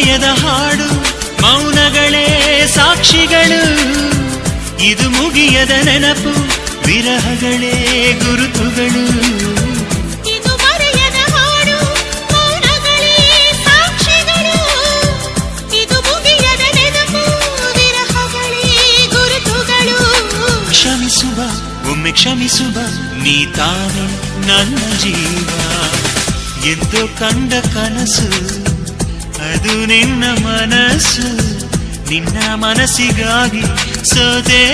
ಮುಗಿಯದ ಹಾಡು, ಮೌನಗಳೇ ಸಾಕ್ಷಿಗಳು. ಇದು ಮುಗಿಯದ ನೆನಪು, ವಿರಹಗಳೇ ಗುರುತುಗಳು. ಇದು ಮರೆಯದ ಹಾಡು, ಮೌನಗಳೇ ಸಾಕ್ಷಿಗಳು. ಇದು ಮುಗಿಯದ ನೆನಪು, ವಿರಹಗಳೇ ಗುರುತುಗಳು. ಕ್ಷಮಿಸುವ, ಒಮ್ಮೆ ಕ್ಷಮಿಸುವ, ನೀ ತಾನೇ ನನ್ನ ಜೀವ. ಎಂದು ಕಂಡ ಕನಸು ಅದು ನಿನ್ನ ಮನಸ್ಸು, ನಿನ್ನ ಮನಸ್ಸಿಗಾಗಿ ಸೋದೆ.